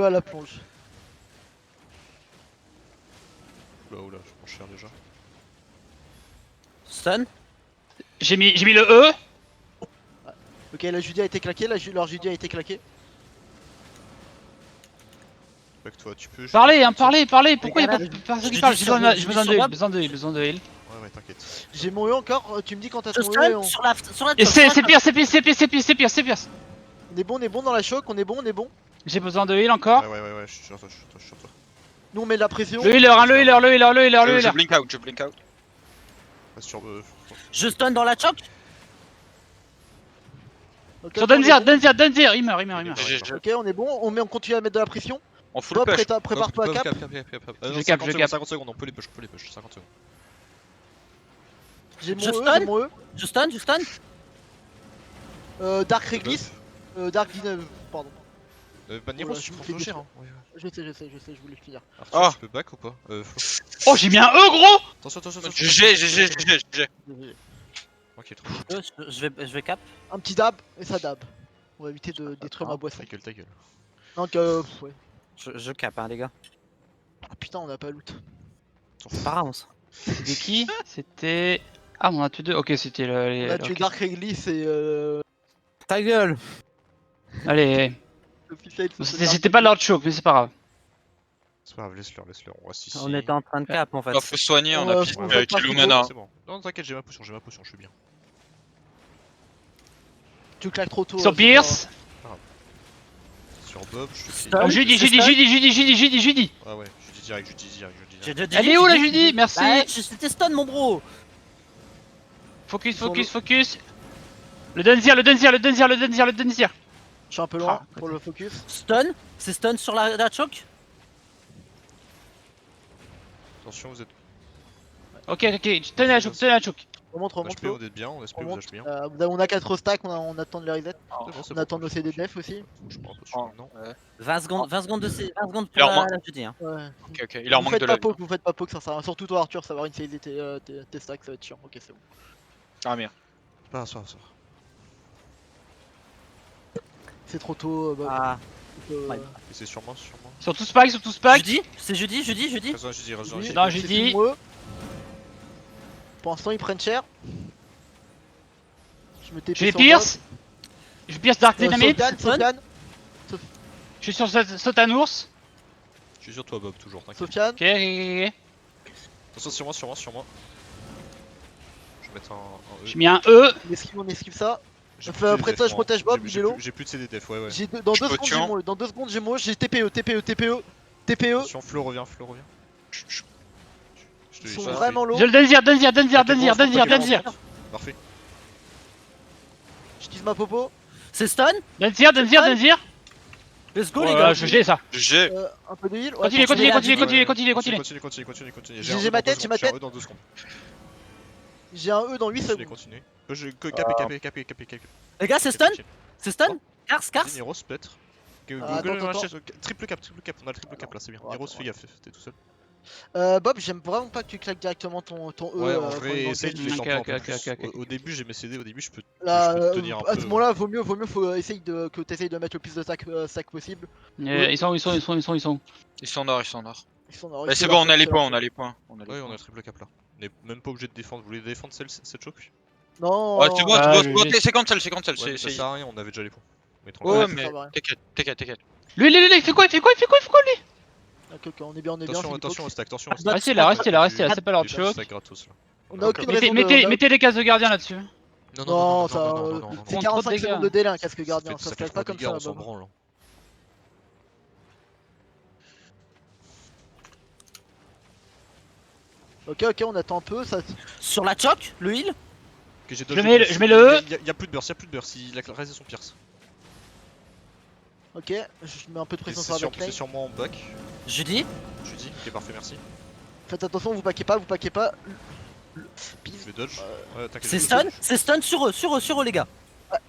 à la plonge. Oula, je prends cher déjà. Stun. J'ai mis le E. Ok, la Judy a été claquée, leur Judy a été claquée. Avec toi, tu peux. Parlez, hein, parlez. Pourquoi y'a pas Regarde, personne qui je parle? dis J'ai sur- besoin je dis de sur heal, Bob. besoin de heal. Ouais, t'inquiète. J'ai mon E encore, tu me dis quand t'as Je ton E et stun on... sur la Et choc, c'est sur la pire. On est bon dans la choc, on est bon. J'ai besoin de heal encore. Ouais, je suis sur toi, je suis sur toi. Nous on met de la pression. Le healer, hein, le healer. Je blink out. Reste sur Je stun dans la choc. Ok, Sur ok, on est bon. Dunzir, il meurt. Ok, on est bon, on continue à mettre de la pression. On full Bob, push. prépare-toi à cap. Je cap. 50 secondes, on peut les push, 50 secondes. J'ai mon Je E, stun. j'ai mon E. Je stun. Dark Réglisse. Dark Dine... Pardon. Niro, Oula, tu je prends me fais flancher, hein. Je sais, je voulais le finir. Arthur, Oh. tu peux back ou pas Flo. Oh, j'ai mis un E, gros. Attention. GG. Ok, trop cool. Je vais cap. Un petit dab et ça dab. On va éviter de détruire ma boisson. Ta gueule. Donc ouais. Je cap, hein, les gars. Ah putain, on a pas loot. C'est pas grave, on s'en- C'était qui? C'était. Ah, on a tué deux. Ok, c'était On a tué ok. Dark Réglisse et Ta gueule. Allez. Officiel. C'était pas Lord Choke, mais c'est pas grave. C'est pas grave, laisse-leur, on reste ici. On était en train de cap en fait. Faut soigner, on a piste on va avec pas Illumina. C'est bon. Non, t'inquiète, j'ai ma potion, je suis bien. Tu claques trop tôt. Sur c'est Pierce. Sur Bob, je suis Stun. Oh, Judy. Ah ouais, je dis direct. Elle est où la Judy? Merci. Bah, c'était stun, mon bro. Focus. Le Dunzir. pas- Je suis un peu loin Ah, pour le focus. Stun. C'est stun sur la choc. Attention, vous êtes. Ok, tenez la choke. On montre, HP, Flo. vous êtes bien, on SP, On vous monte. âge bien. On a 4 stacks, on attend de les reset. C'est On bon, attend nos CD def aussi. Je prends la potion maintenant. 20 secondes, 20 secondes pour Il leur la manque- Judy. Hein. Ouais. Ok, il leur manque de la. Vous faites pas poke, ça sert à rien. Surtout toi Arthur, savoir initialiser tes stacks, ça va être chiant. Ok, c'est bon. Ah merde. Ah, ça. C'est trop tôt. Ah. euh, Ouais. Et c'est sur moi. Sur tout spack. Judy. C'est Judy. Raison, je dis. oui, Non, c'est j'ai dit- tout moi. Pour l'instant, ils prennent cher. Je me TP Je vais sur Pierce. Je pierce Dark Bob. Dynamite. Sofiane, Je suis sur Sotanours. Je suis sur toi, Bob, toujours, t'inquiète. Sofiane. Ok. Attention, sur moi. Je vais mettre un E. J'ai mis un E. On esquive ça. J'ai Fais plus de après def, ça, je moi. protège Bob, J'ai Jello. plus- J'ai plus de CD def, ouais. Dans Je 2 peux secondes, j'ai tuer. mon. Dans 2 secondes, j'ai mon. J'ai TPE. Attention, Flo revient. Je te Ils dis sont ça. vraiment low. Je le Dunzir. Parfait. J'utilise ma popo. C'est stun. Dunzir. Let's go, les Voilà, gars. je l'ai ça. GG. Un peu de heal. Ouais, Continue. Continue. Continue. J'ai ma tête, j'ai ma tête. Dans 2 secondes. J'ai un E dans 8 secondes. Continue. Capé. Les gars, c'est stun. C'est stun. Cars. Niro, peut-être. Attends. Triple cap, on a le triple cap là, c'est bien. Ouais, Niro, attends, fais gaffe, t'es tout seul. Bob, j'aime vraiment pas que tu claques directement ton E. Ouais, en quand vrai, il est dans essaye de le les game. Ok, champions un peu ok, plus. ok. Au début, j'ai mes CD, je peux Là, je peux te tenir un à peu. ce moment-là, vaut mieux faut essayer que tu essayes de mettre le plus de sacs possible. Ils sont. Ils sont nord. Ils sont Mais c'est bon, on a les points. Ouais, on a le triple cap là. On est même pas obligé de défendre. Vous voulez défendre cette choke? Non. Ouais, c'est bon, Ah, c'est bon, c'est cancel, Ouais, mais ça c'est. sert à rien, on avait déjà les points. Mais Ouais, ça mais sert à rien. t'inquiète. Lui, il fait quoi lui? Ok, on est bien. Attention au stack, attention au Ah, stack. Restez là, c'est pas Lord Des Choke. stacks gratos là. On a aucune raison Mettez les cases de gardien là-dessus. Non, ça. C'est Contre 45 dégâts. secondes de délai un casque gardien, Ça ça se fait claque pas trop comme de dégâts, ça. on s'en Bob. branle. Ok, on attend un peu. Ça. Sur la choc, le heal. Je mets le E. Y'a plus de burst, il a raisé son pierce. Ok, je mets un peu de pression sur la C'est backline. sur moi en back. Judy. Je dis, ok, parfait, merci. Faites attention, vous paquez pas. Je vais dodge. Ouais, t'inquiète. C'est je stun. dodge. C'est stun sur eux, les gars.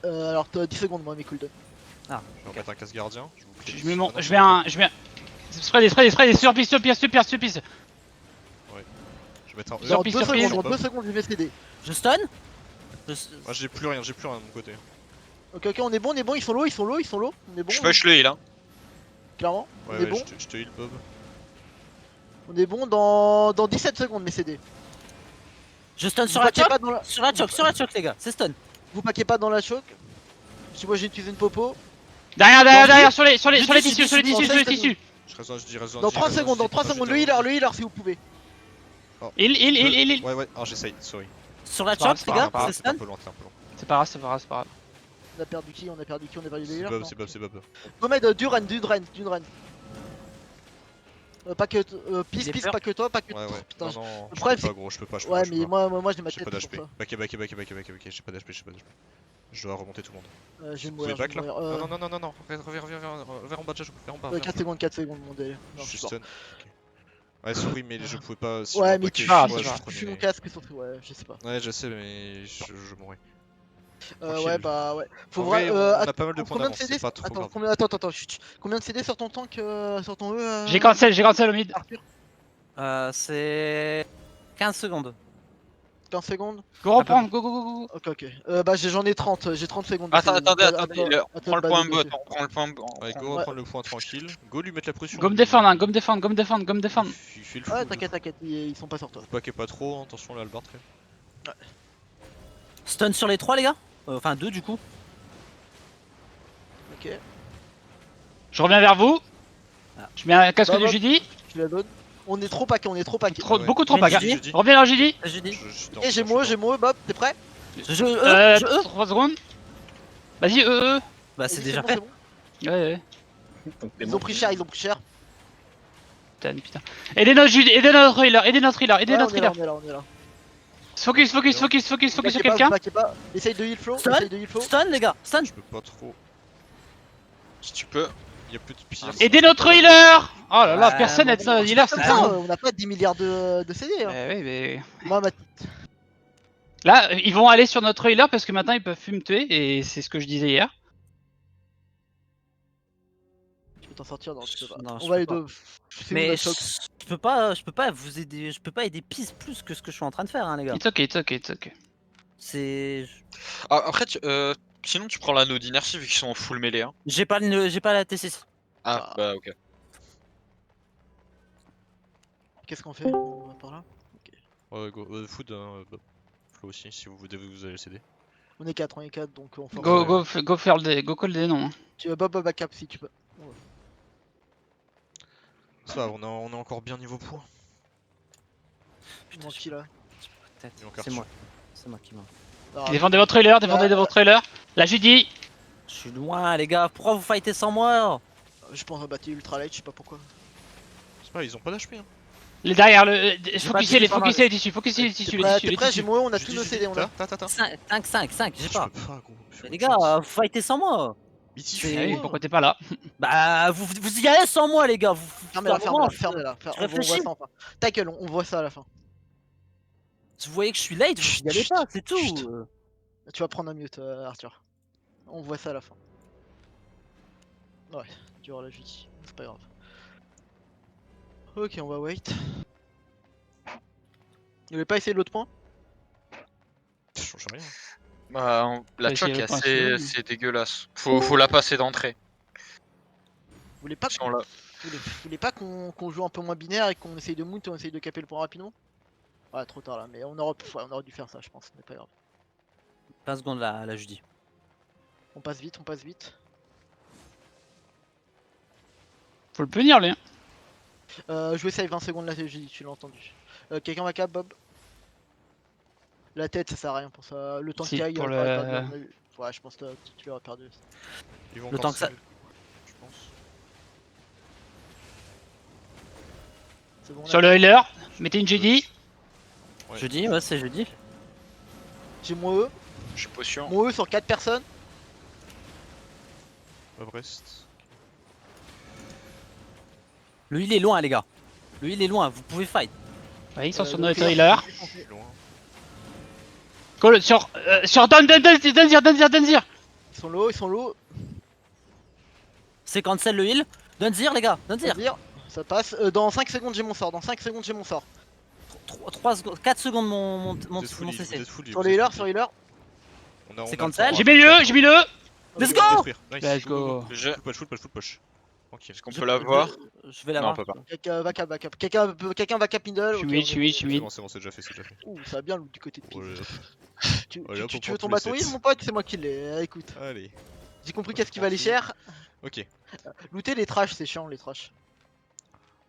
Alors, t'as 10 secondes, moi, mes cooldowns. Je vais remettre un casse gardien. Je mets un. Spray, sur piste. Je vais mettre un E. Dans piste, 2 sur piste. secondes, 2 secondes, je vais CD. Je stun. Moi j'ai plus rien de mon côté. Ok, on est bon, ils sont low. On est bon. Je push le heal, hein. Clairement. Ouais, On est ouais, bon. je te heal, Bob. On est bon dans 17 secondes, mes CD. Je stun Vous sur la paquez choc. pas dans la... Sur la choc, les gars. C'est stun. Vous paquez pas dans la choc. Si moi j'ai utilisé une popo. Derrière, sur les Juste, tissus, sur les tissus, sur les tissus. Je résonne, je dis résonne. Dans 3 secondes, le healer, si vous pouvez. Il. Ouais, ouais, ah, j'essaye, sorry. Sur la C'est pas choc, grave, les gars. C'est C'est un stun. peu loin, c'est un peu loin. C'est pas grave, c'est pas grave. On a perdu qui? On a perdu le C'est healer? Bob, Non. c'est Bob. Gommed, d'une reine. Pas que... Peace, pas que toi, pas que Ouais, toi. ouais. Putain, Non, non, le je problème, peux pas, c'est- gros, je peux pas. Ouais, mais moi j'ai ma J'ai tête pas pour d'HP. ça. Back, j'ai pas d'HP. Je dois remonter tout le monde. Je vais Vous pouvez mourir, back là? mourir. Non, reviens en bas déjà, je peux faire en bas. 4 secondes, mon délire. Non, Je suis je suis stun. Ok. Ouais, sorry, mais je pouvais pas. Si Ouais, je mais backais, tu Ah, je c'est fuis prenais- mon casque surtout, ouais, je sais pas. Ouais, je sais, mais je mourrais. Ouais, Tranquille. bah ouais. Faut En voir. vrai, on a pas mal de points Combien de d'avance, CD? c'est pas trop Attends, grave. attends, chut. Combien de CD sur ton tank, sur ton E J'ai cancel au mid. Arthur C'est 15 secondes. 15 secondes? Go reprendre, go. Ok. Bah j'en ai 30, j'ai 30 secondes. Attendez, À toi on prend le de point balayer. bot, on prend le point bot. Allez, go reprendre le point tranquille. Go lui mettre la pression. Go me défendre, hein, go me défendre. Il fait le fou. Ouais, t'inquiète, ils sont pas sur toi. Vous paquez pas trop, hein, attention là, Albert. Stun sur les 3, les gars. Enfin, 2 du coup. Ok, Je reviens vers vous. Ah. Je mets un casque Bah, de bah. Judy. je la donne. On est trop paqué. Ouais. Beaucoup trop Mais pas. Judy. Reviens vers Judy. Je dis. Et j'ai moi, Bob, t'es prêt? Je 3 secondes. Vas-y, Bah, c'est Vas-y, déjà bon, fait. bon. Ouais. Ils ont pris cher. Putain. Aidez notre healer. Ouais, on est là. Focus sur quelqu'un. Vous backez pas. Essaye de heal flow. Stun, les gars. Stun. Je peux pas trop. Si tu peux. Il y a plus de pire. Aidez notre healer. Oh là là, Ouais, personne bon, n'aide ça. Healer, c'est Comme ça. ça, on n'a pas 10 milliards de CD. Hein. Ouais, mais. Moi, Là, ils vont aller sur notre healer parce que maintenant ils peuvent plus me tuer et c'est ce que je disais hier. tu peux t'en sortir, non, tu peux pas. Non, je On va peux les pas. deux. C'est où Mais la choc? je peux pas vous aider. Je peux pas aider plus que ce que je suis en train de faire, hein, les gars. It's ok. C'est. Ah, après, sinon tu prends l'anneau d'inertie vu qu'ils sont en full mêlée. Hein. J'ai pas la T6. Ah, bah ok. Qu'est-ce qu'on fait? On va par là. Ouais, go. Food, Bob. Flow aussi, si vous devez vous allez le céder. On est 4, donc on force. Go faire le dé, go call le dé, non. Tu veux Bob backup si tu peux. Ça va, on est encore bien niveau points. Il manque qui là? Il manque C'est Arthur. moi. C'est moi qui m'en. Ah, Défendez votre healer, défendez votre healer. La Judy. Je suis loin, les gars. Pourquoi vous fightez sans moi? je pense à battre ultra light, je sais pas pourquoi. C'est pas, ils ont pas d'HP. Hein. Les derrière, focussez les tissus, focussez les tissus, T'es prêt? J'ai moi, on a tous nos CD, on a. T'as. 5, j'ai pas. Je peux pas, gros. Mais les gars, vous fightez sans moi. Mais si, c'est- Ah oui, pourquoi t'es pas là? Bah, vous y allez sans moi, les gars. Fermez-la, Vraiment, fermez-la. On voit réfléchis. ça enfin. Ta gueule, on voit ça à la fin. Vous voyez que je suis late, vous y allez pas, c'est tout. Chut. Tu vas prendre un mute, Arthur. On voit ça à la fin. Ouais, tu auras la vie. C'est pas grave. Ok, on va wait. Il avait pas essayé l'autre point? Ça change rien. Bah, la Faut choc essayer est le point suivant. assez dégueulasse. Faut la passer d'entrée. Vous voulez pas Si on l'a- Vous voulez pas qu'on joue un peu moins binaire et qu'on essaye de moot et on essaye de caper le point rapidement? Ouais, trop tard là, mais on aurait dû faire ça, je pense, mais pas grave. 20 secondes là, la Judy. On passe vite. Faut le punir, lui. Je vais save 20 secondes là, tu l'as entendu. Quelqu'un va cap, Bob? La tête, ça sert à rien pour ça. Le temps Si, qu'il aille, pour on le- aurait perdu, à mon avis. Ouais, je pense que tu l'auras perdu. Ils vont Le encore temps que ça- save, je pense. C'est bon là? Sur le healer, mettez une Judy. Ouais. Jeudi, ouais, c'est jeudi. J'ai mon E. Je suis potion. Mon E sur 4 personnes. Brest. Le heal est loin, les gars. Le heal est loin, vous pouvez fight. Ouais, ils sont sur donc, notre healer. Je suis loin. Call sur Dunzir. Ils sont low. C'est cancel le heal. Dunzir, les gars, Dunzir. C'est-à-dire, ça passe. Dans 5 secondes, j'ai mon sort. 4 secondes mon Vous êtes full heal, CC. vous êtes full heal, Sur vous les êtes healers, full sur heal. les healers. On a C'est le cancel. temps. J'ai mis le E. Let's Ok, go. détruire. Nice. Let's go. Je... Full push. Tranquille. Est-ce qu'on peut l'avoir? Je vais Non, l'avoir. on peut pas. Quelqu'un va cap, va cap. Quelqu'un va cap middle. Je ok, suis on mid, est je suis bon. mid, je suis mid. C'est bon, c'est déjà fait, c'est déjà fait. Ouh, ça va bien loot du côté de Pise. Allez, hop. Tu, Allez, hop, on tu prend veux tous ton les bâton sets. heal, mon pote? C'est moi qui l'ai. Écoute, Allez. j'ai compris Hop, qu'est-ce qui va aller tout. cher. Ok. Looter les trash, c'est chiant les trash.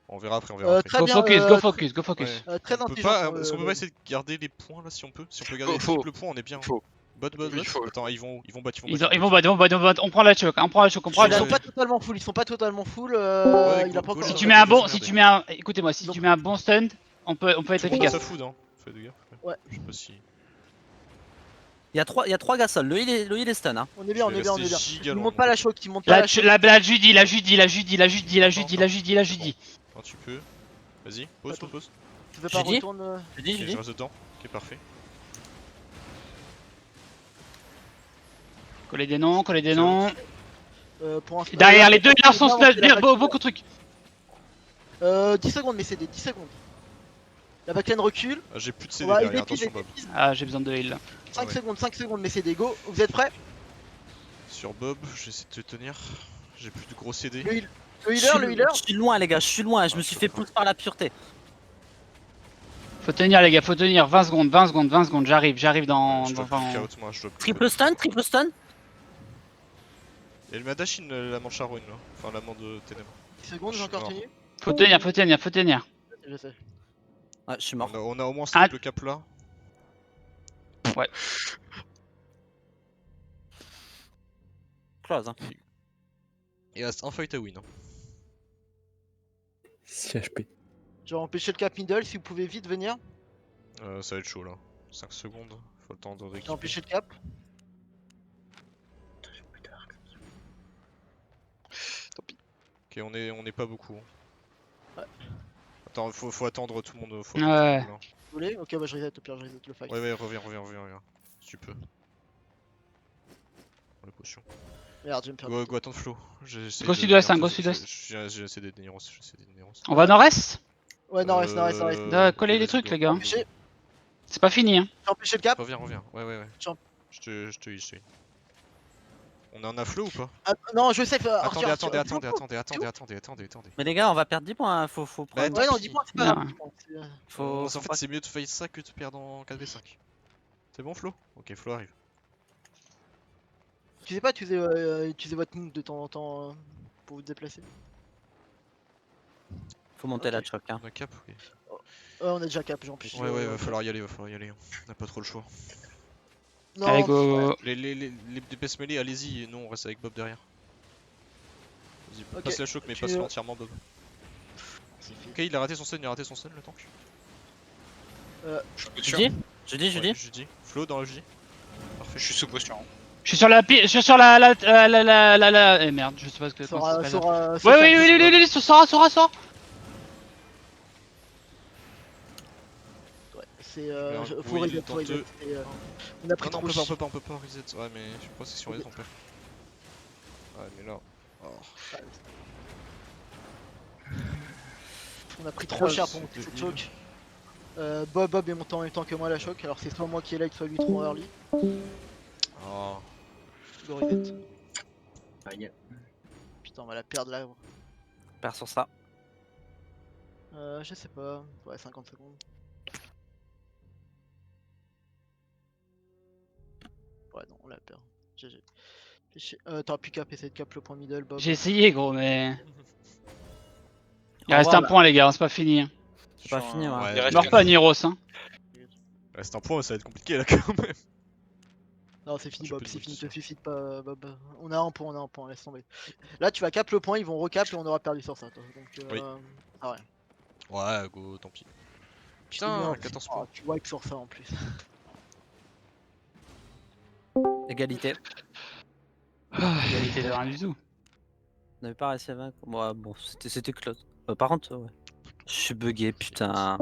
On verra après, on verra après. Très Go bien. focus, go focus, go focus. Ouais. Très On peut intelligent. pas, est-ce qu'on peut pas essayer de garder les points là si on peut? Si on peut garder les Faut. triples points, on est bien. Faut. Bot, bot, Oui, bot. faut. Attends, ils vont battre, Ils vont battre, on prend la choc, on prend la choc, on prend Ouais, Ils la sont choc. ouais. pas totalement full, ils sont pas totalement full. Ouais, Il a go- pas go encore. les Si tu mets un bon, emmerder. si tu mets un, écoutez-moi, si Ils ont- tu mets un bon stun, on peut être Faut qu'on efficace. fasse à food, hein. Fais de gaffe. Ouais. Je sais pas si. Il y a 3 gars seuls. Le heal est stun. Hein. On est bien, on Je vais est bien, on est rester bien. giga Ils loin, montent mon pas la pote. choc, ils montent pas la choc. La Judy, la Judy, la Judy, la Judy, la Judy, la Judy, la Judy. Quand tu peux. Vas-y, pause, Attends. pause. Tu veux Je pas dis retourner. Je dis, Ok, je je dis. reste dedans. Ok, parfait. Coller des noms, coller des noms. Pour un... Derrière les deux, ils sont stun. stun, beaucoup de trucs. 10 secondes, mais c'est des 10 secondes. La backline recule. Ah, j'ai plus de On CD va derrière, aider attention Bob. Ah, j'ai besoin de heal là. 5 ouais. secondes, 5 secondes, mais c'est des go. Vous êtes prêts? Sur Bob, j'essaie de te tenir. J'ai plus de gros CD. Le Je healer, suis- le healer. Je suis loin, les gars. Je suis loin. Je Ah, me je suis peux fait pas. pousse par la pureté. Faut tenir les gars, faut tenir 20 secondes, 20 secondes, 20 secondes, j'arrive dans... Je dois dans- plus de moi, je dois plus Triple stun, triple stun. Et le Madashin, la manche à ruine là. Enfin, la main de ténèbres. 10 secondes, j'ai encore tenu. Faut tenir, faut tenir, faut tenir. Je sais. Ouais, je suis mort. On a au moins ce Ah. triple cap là. Close. Hein. Il reste un fight à win. Hein. 6 HP. Je vais empêcher le cap middle si vous pouvez vite venir. Ça va être chaud là. 5 secondes, faut le temps de J'ai récupérer. empêché le cap. Ok, on est pas beaucoup. Ouais. Attends, faut attendre tout le monde. Faut Ouais. attendre tout le monde, là. Vous voulez? Ok, bah je reset, au pire je reset le fight. Ouais, reviens. Si tu peux. La potion. Merde, je vais me perdre. Go, attends Flo. J'essaie Go de sud-ouest, venir hein, go te- sud-ouest. J'ai essayé d'aider Neros, On va nord-est? Ouais, nord-est, nord-est. Coller les vas-y, trucs go. les gars. Empêché. C'est pas fini hein. J'ai empêché le cap. Reviens. Ouais. Tiens. Je te heal. On en a Flo ou pas? Ah, non, je sais. Attendez. Mais les gars, on va perdre 10 points. Hein. Faut Bah, prendre. Ouais, non, tant dis pis. pas, c'est pas Non. grave. Faut. En faut fait, pas- c'est mieux de fight ça que de perdre en 4v5. C'est bon, Flo? Ok, Flo arrive. Tu sais pas utiliser votre move de temps en temps pour vous déplacer? Faut monter Ok. la choc. Hein. On a cap? Ok. On a déjà cap, j'ai empêché. Ouais, va falloir y aller. hein. On a pas trop le choix. Non, Allez go. Les DPS mêlés, allez-y, nous on reste avec Bob derrière. Vas-y, Ok, passe la choc, mais tu- passe entièrement Bob. c'est fait. Ok, il a raté son stun, le tank. Je suis Je sûr. dis Je dis Ouais, je dis. Flo dans le J. Parfait. Je suis sous potion. Je suis sur la... Eh merde, je sais pas ce que... comment ça s'appelle. Ouais, oui, Sora. Ouais, c'est Merde, faut oui, reset, le temps faut reset. de- c'est, on a pris Non, trop on peut pas reset. Ouais, mais je pense que si on reset, on perd. Ouais, mais là. Oh. On a pris trop cher pour c'était monter cette heal. choc. Bob est monté en même temps que moi la choc, alors c'est soit moi qui est late, soit lui trop early. Oh. Go reset. Putain, on va la perdre là. Perds sur ça. Je sais pas. Ouais, 50 secondes. Ouais, non, on la perd. GG. T'auras plus qu'à essayer de cap le point middle, Bob. J'ai essayé gros mais... Il Au reste revoir, un point les gars, c'est pas fini. Hein. C'est pas fini, ouais. Ouais, Il reste Meurs pas Niros hein. Reste un point, ça va être compliqué là quand même. Non, c'est fini, J'ai Bob, plus de c'est doute fini, sur te suffit pas, Bob. On a un point, laisse tomber. Là, tu vas cap le point, ils vont recap et on aura perdu sur ça. Toi. Donc, Oui. ah ouais. Ouais, go, tant pis. Putain, Putain, 14 points. tu wipe sur ça en plus. Égalité. Égalité de rien du tout. On n'avait pas réussi à vaincre. Ouais, bon, c'était close. Par contre, ouais. Je suis bugué, putain.